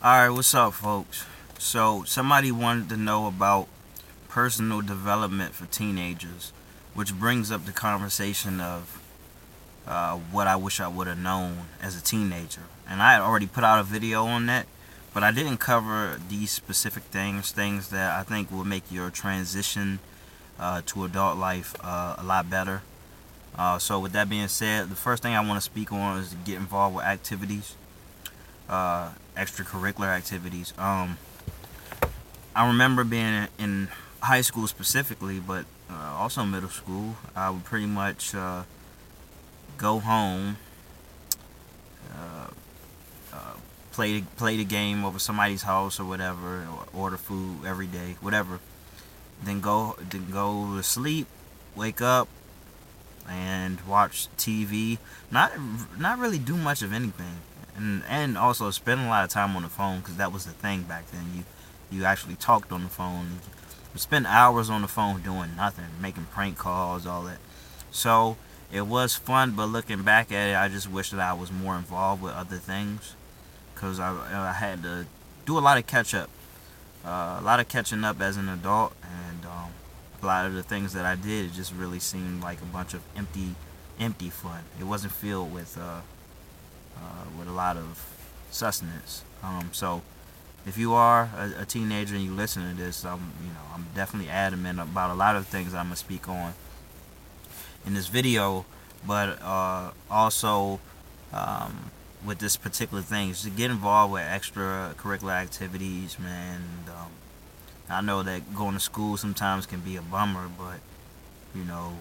Alright, what's up, folks? So, somebody wanted to know about personal development for teenagers, which brings up the conversation of what I wish I would have known as a teenager. And I had already put out a video on that, but I didn't cover these specific things that I think will make your transition to adult life a lot better. So, with that being said, the first thing I want to speak on is to get involved with activities, extracurricular activities. I remember being in high school specifically, but also middle school. I would pretty much go home, uh, uh, play the game over somebody's house or whatever, or order food every day, whatever. Then go to sleep, wake up, and watch TV. Not really do much of anything, and also spend a lot of time on the phone because that was the thing back then. You actually talked on the phone. You spend hours on the phone doing nothing, making prank calls, all that. So it was fun, but looking back at it, I just wish that I was more involved with other things because I had to do a lot of catch up, a lot of catching up as an adult, and a lot of the things that I did it just really seemed like a bunch of empty fun. It wasn't filled with a lot of sustenance. So if you are a teenager and you listen to this, I'm definitely adamant about a lot of things I'm gonna speak on in this video, but also um, with this particular thing, is to get involved with extracurricular activities, man. And, I know that going to school sometimes can be a bummer, but you know,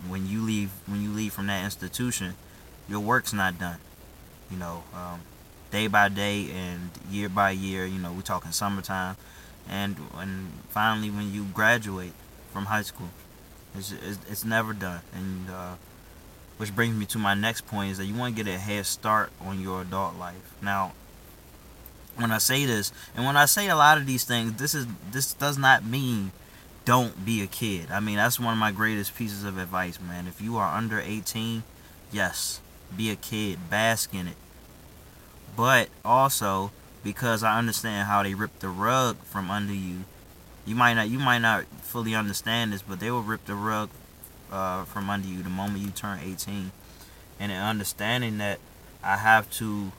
when you leave from that institution, your work's not done. You know, day by day and year by year. We're talking summertime, and finally when you graduate from high school, it's never done. And which brings me to my next point is that you want to get a head start on your adult life. Now, when I say this, and when I say a lot of these things, this does not mean don't be a kid. I mean, that's one of my greatest pieces of advice, man. If you are under 18, yes, be a kid, bask in it. But also, because I understand how they rip the rug from under you, you might not fully understand this, but they will rip the rug from under you the moment you turn 18. And in understanding that, I have to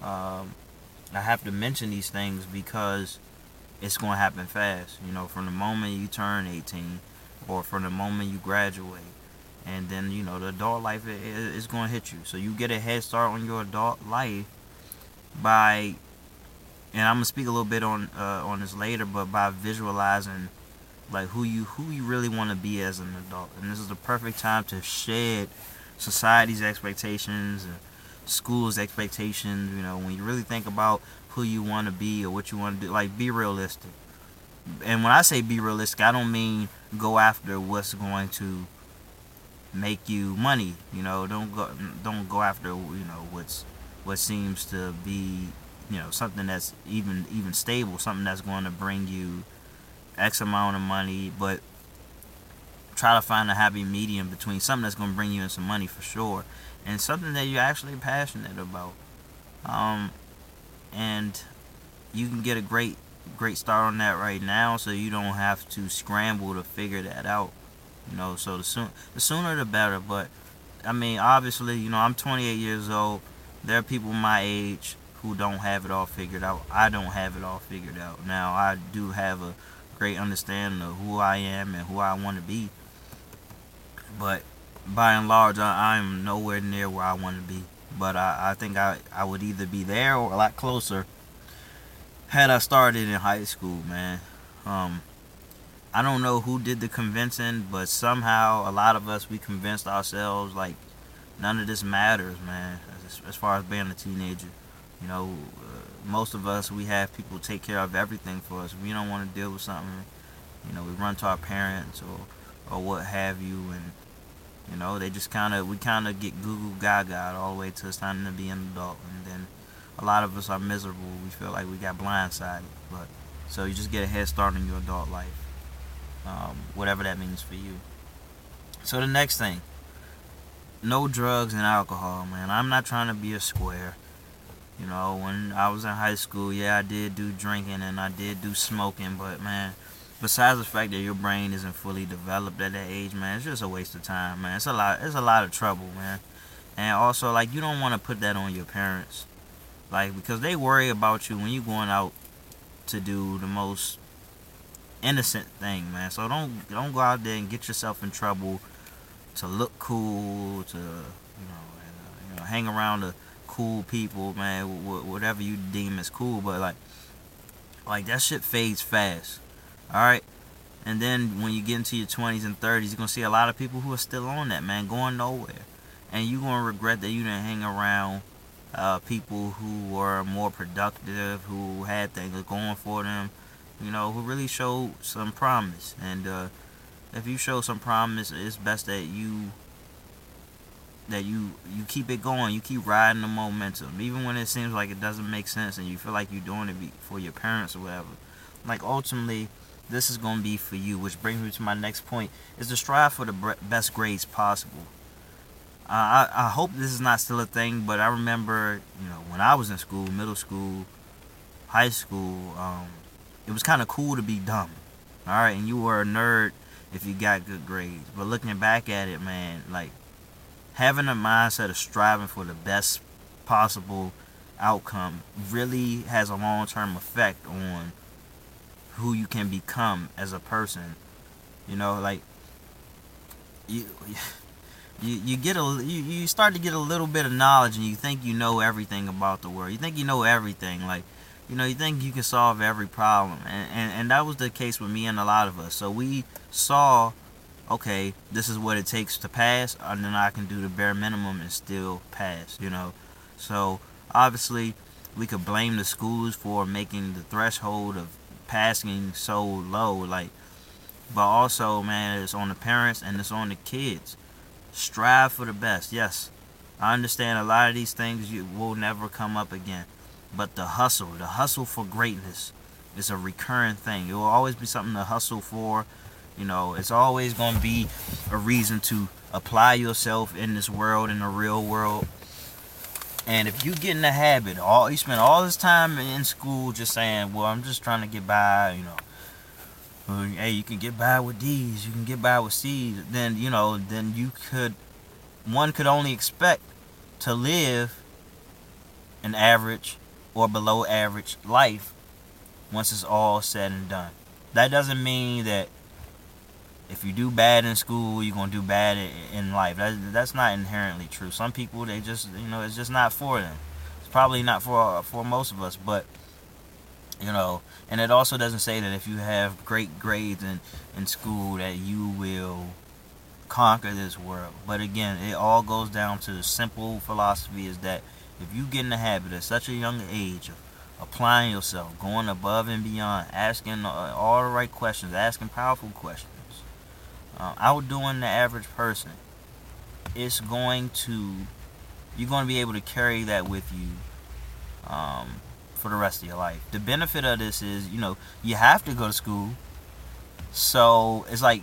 um, I have to mention these things because it's going to happen fast. From the moment you turn 18 or from the moment you graduate. And then, the adult life is going to hit you. So you get a head start on your adult life by, and I'm going to speak a little bit on this later, but by visualizing like who you really want to be as an adult. And this is the perfect time to shed society's expectations and school's expectations. When you really think about who you want to be or what you want to do, like, be realistic. And when I say be realistic, I don't mean go after what's going to make you money. Don't go after what seems to be something that's even stable, something that's going to bring you X amount of money, but try to find a happy medium between something that's going to bring you in some money for sure and something that you're actually passionate about. Um, and you can get a great start on that right now, so you don't have to scramble to figure that out. So the sooner the better. But I mean, obviously, I'm 28 years old. There are people my age who don't have it all figured out. I don't have it all figured out. Now, I do have a great understanding of who I am and who I want to be, but by and large, I'm nowhere near where I want to be. But I think I would either be there or a lot closer had I started in high school, man. Um, I don't know who did the convincing, but somehow a lot of us, we convinced ourselves like none of this matters, man. As far as being a teenager, most of us, we have people take care of everything for us. If we don't want to deal with something, we run to our parents or what have you, and they just we kind of get goo goo gaga all the way till it's time to be an adult, and then a lot of us are miserable. We feel like we got blindsided, but so you just get a head start in your adult life, whatever that means for you. So the next thing, no drugs and alcohol, man. I'm not trying to be a square. You know, when I was in high school, yeah, I did do drinking and I did do smoking, but man, besides the fact that your brain isn't fully developed at that age, man, it's just a waste of time, man. It's a lot of trouble, man. And also, like, you don't want to put that on your parents, like, because they worry about you when you going out to do the most innocent thing, man. So don't go out there and get yourself in trouble to look cool, to hang around the cool people, man. Whatever you deem as cool, but like that shit fades fast. All right. And then when you get into your 20s and 30s, you're gonna see a lot of people who are still on that, man, going nowhere, and you're gonna regret that you didn't hang around people who were more productive, who had things going for them, who really showed some promise. And if you show some promise, it's best that you keep it going. You keep riding the momentum, even when it seems like it doesn't make sense, and you feel like you're doing it for your parents or whatever. Like ultimately, this is gonna be for you, which brings me to my next point: is to strive for the best grades possible. I hope this is not still a thing, but I remember, when I was in school, middle school, high school, it was kind of cool to be dumb. All right, and you were a nerd if you got good grades. But looking back at it, man, like having a mindset of striving for the best possible outcome really has a long-term effect on who you can become as a person. Like you you get you start to get a little bit of knowledge, and you think you know everything about the world. You think you know everything, like you think you can solve every problem, and that was the case with me and a lot of us. So we saw, okay, this is what it takes to pass, and then I can do the bare minimum and still pass. So obviously we could blame the schools for making the threshold of passing so low, like, but also, man, it's on the parents and it's on the kids. Strive for the best. Yes, I understand a lot of these things you will never come up again, but the hustle for greatness is a recurring thing. It will always be something to hustle for. It's always going to be a reason to apply yourself in this world, in the real world. And if you get in the habit, you spend all this time in school just saying, well, I'm just trying to get by, hey, you can get by with D's, you can get by with C's, then one could only expect to live an average or below average life once it's all said and done. That doesn't mean that if you do bad in school, you're gonna do bad in life. That's not inherently true. Some people, they just, it's just not for them. It's probably not for most of us, but and it also doesn't say that if you have great grades in school that you will conquer this world. But again, it all goes down to the simple philosophy is that if you get in the habit at such a young age of applying yourself, going above and beyond, asking all the right questions, asking powerful questions, outdoing the average person, you're going to be able to carry that with you for the rest of your life. The benefit of this is, you have to go to school, so it's like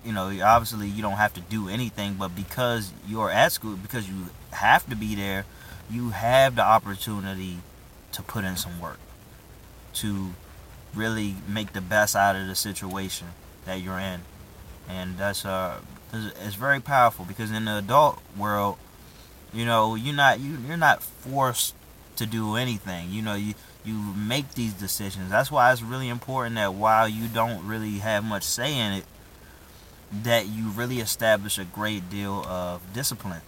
obviously you don't have to do anything, but because you're at school, because you have to be there, you have the opportunity to put in some work, to really make the best out of the situation that you're in. And that's it's very powerful, because in the adult world, you're not forced to do anything. You make these decisions. That's why it's really important that while you don't really have much say in it, that you really establish a great deal of discipline.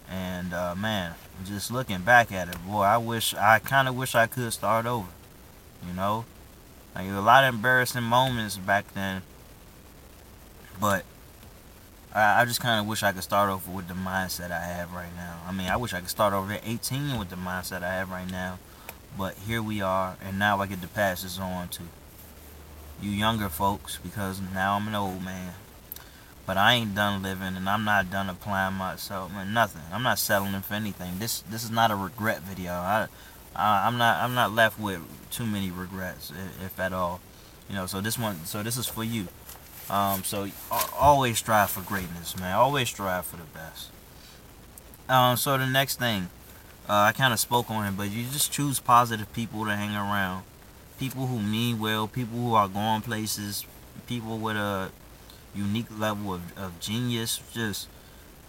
And man, just looking back at it, boy, I kind of wish I could start over. Like, there were a lot of embarrassing moments back then, but I just kind of wish I could start over with the mindset I have right now. I mean, I wish I could start over at 18 with the mindset I have right now. But here we are, and now I get to pass this on to you younger folks, because now I'm an old man. But I ain't done living, and I'm not done applying myself. Man, nothing. I'm not settling for anything. This is not a regret video. I'm not left with too many regrets, if at all. So this is for you. So always strive for greatness, man. Always strive for the best. So the next thing, I kind of spoke on it, but you just choose positive people to hang around. People who mean well, people who are going places, people with a unique level of genius, just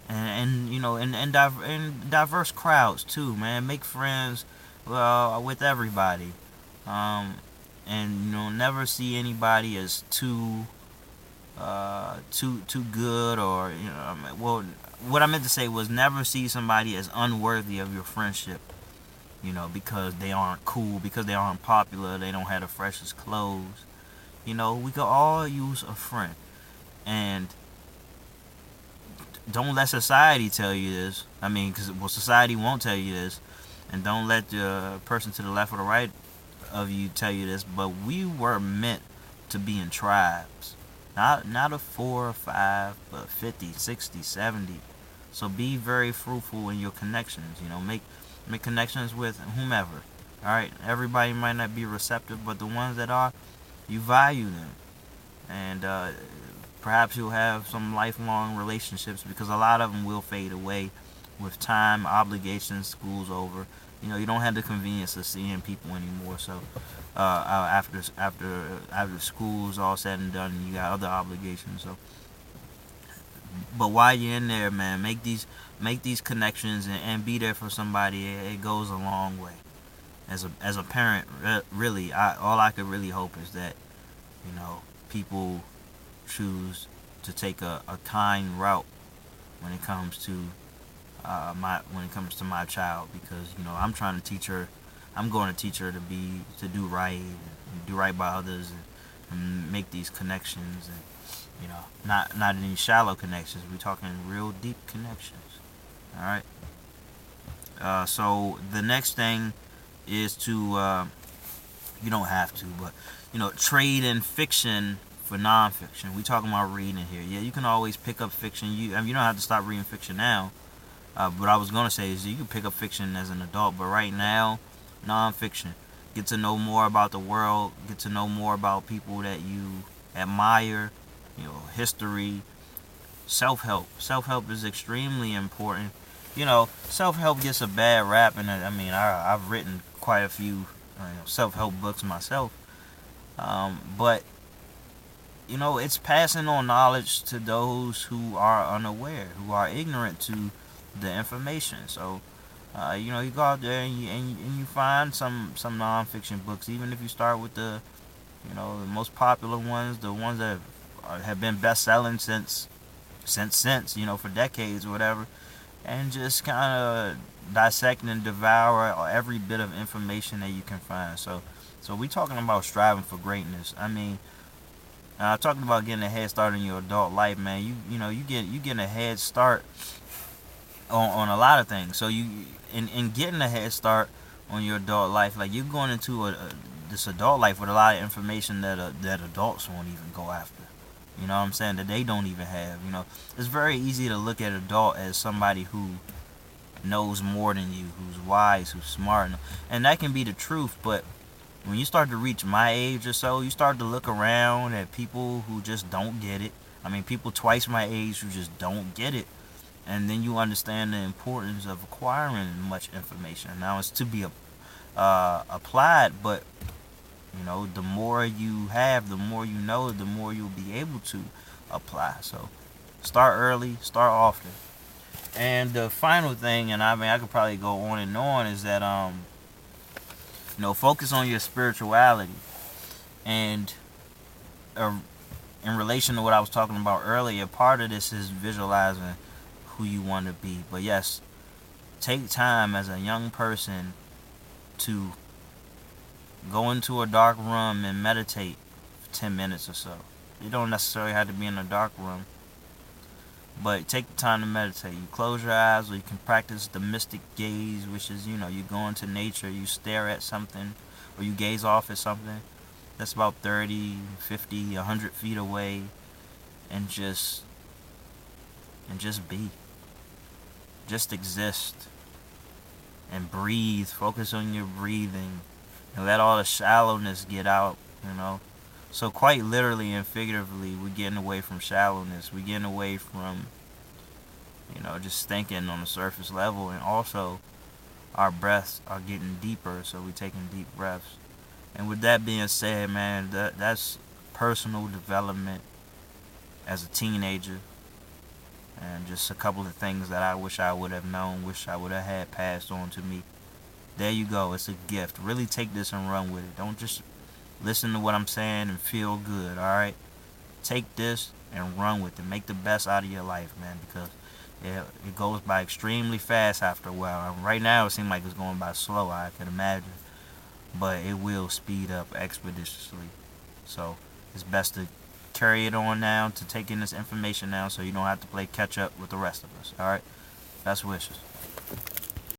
and you know and diverse crowds too, man. Make friends, well, with everybody, um, and you know never see anybody as too good, or you know well, what I meant to say was never see somebody as unworthy of your friendship. You know, because they aren't cool, because they aren't popular, they don't have the freshest clothes. You know, we could all use a friend, and don't let society tell you this. I mean, because well, society won't tell you this, and don't let the person to the left or the right of you tell you this. But we were meant to be in tribes, not a 4 or 5, but 50, 60, 70. So be very fruitful in your connections. You know, make connections with whomever. All right, everybody might not be receptive, but the ones that are, you value them, and perhaps you'll have some lifelong relationships, because a lot of them will fade away with time, obligations, school's over. You know, you don't have the convenience of seeing people anymore. So after school's all said and done, you got other obligations. So, but while you're in there, man, make these connections, and be there for somebody. It goes a long way. As a parent, really, all I could really hope is that people choose to take a kind route when it comes to my child, because I'm trying to teach her. I'm going to teach her to do right, and do right by others, and make these connections, and not any shallow connections. We're talking real deep connections. All right. So the next thing is to you don't have to, but trade in fiction for nonfiction. We talking about reading here. Yeah, you can always pick up fiction. You don't have to stop reading fiction now. What I was gonna say is you can pick up fiction as an adult, but right now, nonfiction. Get to know more about the world. Get to know more about people that you admire. History. Self-help. Self-help is extremely important. Self-help gets a bad rap, and I mean, I've written quite a few self-help books myself. But it's passing on knowledge to those who are unaware, who are ignorant to the information. So, you go out there, and you find some nonfiction books, even if you start with the most popular ones, the ones that have been best selling since for decades or whatever, and just kind of dissect and devour every bit of information that you can find. So we talking about striving for greatness. I mean, talking about getting a head start in your adult life, man. You getting a head start on a lot of things. So in getting a head start on your adult life, like you're going into this adult life with a lot of information that adults won't even go after. You know what I'm saying? That they don't even have. It's very easy to look at adult as somebody who knows more than you, who's wise, who's smart, and that can be the truth. But when you start to reach my age or so, you start to look around at people who just don't get it. I mean, people twice my age who just don't get it. And then you understand the importance of acquiring much information. Now, it's to be applied, but the more you have, the more you know, the more you'll be able to apply. So start early, start often. And the final thing, and I mean I could probably go on and on, is that focus on your spirituality. And in relation to what I was talking about earlier, part of this is visualizing who you want to be. But yes, take time as a young person to go into a dark room and meditate for 10 minutes or so. You don't necessarily have to be in a dark room, but take the time to meditate. You close your eyes, or you can practice the mystic gaze, which is, you go into nature, you stare at something, or you gaze off at something that's about 30, 50, 100 feet away, and just be. Just exist. And breathe. Focus on your breathing. And let all the shallowness get out, So quite literally and figuratively, we're getting away from shallowness. We're getting away from, just thinking on the surface level. And also, our breaths are getting deeper, so we're taking deep breaths. And with that being said, man, that's personal development as a teenager, and just a couple of things that I wish I would have known, wish I would have had passed on to me. There you go. It's a gift. Really take this and run with it. Don't just listen to what I'm saying and feel good, alright? Take this and run with it. Make the best out of your life, man, because it goes by extremely fast after a while. Right now, it seems like it's going by slow, I can imagine, but it will speed up expeditiously. So it's best to carry it on now, to take in this information now, so you don't have to play catch up with the rest of us. Alright? Best wishes.